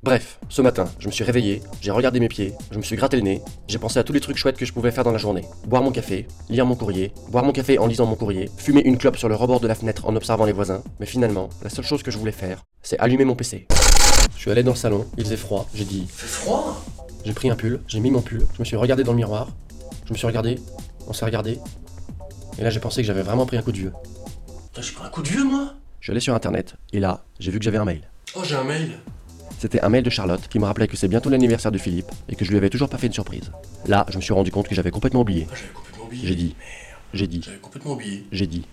Bref, ce matin, je me suis réveillé, j'ai regardé mes pieds, je me suis gratté le nez, j'ai pensé à tous les trucs chouettes que je pouvais faire dans la journée. Boire mon café, lire mon courrier, boire mon café en lisant mon courrier, fumer une clope sur le rebord de la fenêtre en observant les voisins, mais finalement, la seule chose que je voulais faire, c'est allumer mon PC. Je suis allé dans le salon, il faisait froid, j'ai dit... Fait froid? J'ai pris un pull, j'ai mis mon pull, je me suis regardé dans le miroir, je me suis regardé, on s'est regardé, et là j'ai pensé que j'avais vraiment pris un coup de vieux. Putain, j'ai pris un coup de vieux, moi? Je suis allé sur internet, et là, j'ai vu que j'avais un mail. Oh, j'ai un mail. C'était un mail de Charlotte qui me rappelait que c'est bientôt l'anniversaire de Philippe et que je lui avais toujours pas fait une surprise. Là, je me suis rendu compte que j'avais complètement oublié. Ah, j'avais complètement oublié. J'ai dit, j'ai dit, J'avais complètement oublié. j'ai dit,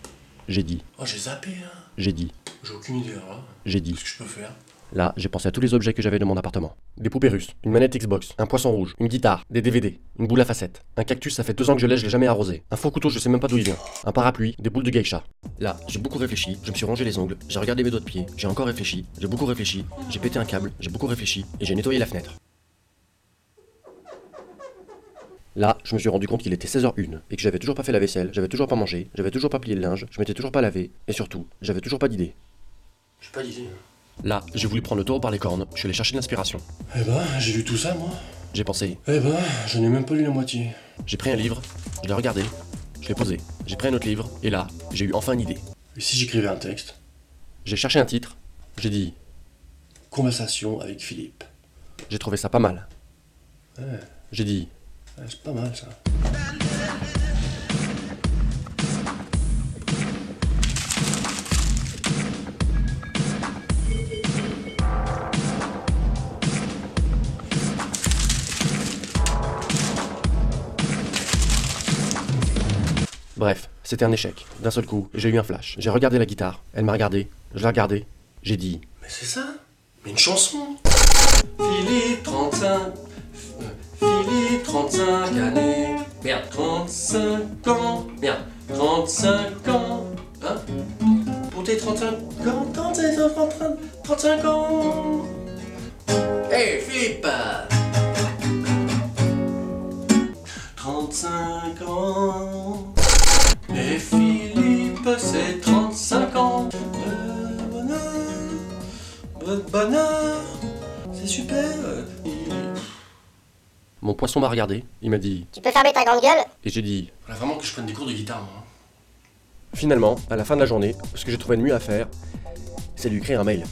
j'ai dit, Oh, j'ai zappé, hein. j'ai dit, J'ai aucune idée, alors là. j'ai dit. Qu'est-ce que je peux faire? Là, j'ai pensé à tous les objets que j'avais dans mon appartement. Des poupées russes, une manette Xbox, un poisson rouge, une guitare, des DVD, une boule à facettes, un cactus, ça fait 2 ans que je l'ai jamais arrosé, un faux couteau, je sais même pas d'où il vient, un parapluie, des boules de geisha. Là, j'ai beaucoup réfléchi, je me suis rongé les ongles, j'ai regardé mes doigts de pied, j'ai encore réfléchi, j'ai beaucoup réfléchi, j'ai pété un câble, j'ai beaucoup réfléchi, et j'ai nettoyé la fenêtre. Là, je me suis rendu compte qu'il était 16h01 et que j'avais toujours pas fait la vaisselle, j'avais toujours pas mangé, j'avais toujours pas plié le linge, je m'étais toujours pas lavé, et surtout, j'avais toujours pas d'idée. J'ai pas d'idée. Là, j'ai voulu prendre le taureau par les cornes, je suis allé chercher de l'inspiration. Eh ben, j'ai lu tout ça, moi. J'ai pensé, Eh ben, j'en ai même pas lu la moitié. j'ai pris un livre, je l'ai regardé, je l'ai posé, j'ai pris un autre livre, et là, j'ai eu enfin une idée. Et si j'écrivais un texte? J'ai cherché un titre, j'ai dit, Conversation avec Philippe. j'ai trouvé ça pas mal. Ouais, J'ai dit, c'est pas mal, ça. bref, c'était un échec. D'un seul coup, j'ai eu un flash. J'ai regardé la guitare, elle m'a regardé, je l'ai regardé, j'ai dit, Mais c'est ça? Mais une chanson. Philippe 35. Philippe 35 années. Merde, 35 ans. Merde, 35 ans. Hein? Pour tes 35 ans. 35 ans. Hey Philippe! 35 ans. Et Philippe, c'est 35 ans. Bonheur, c'est super. mon poisson m'a regardé, il m'a dit, Tu peux fermer ta grande gueule? et j'ai dit, Faudrait vraiment que je prenne des cours de guitare, moi. finalement, à la fin de la journée, ce que j'ai trouvé de mieux à faire, c'est lui écrire un mail.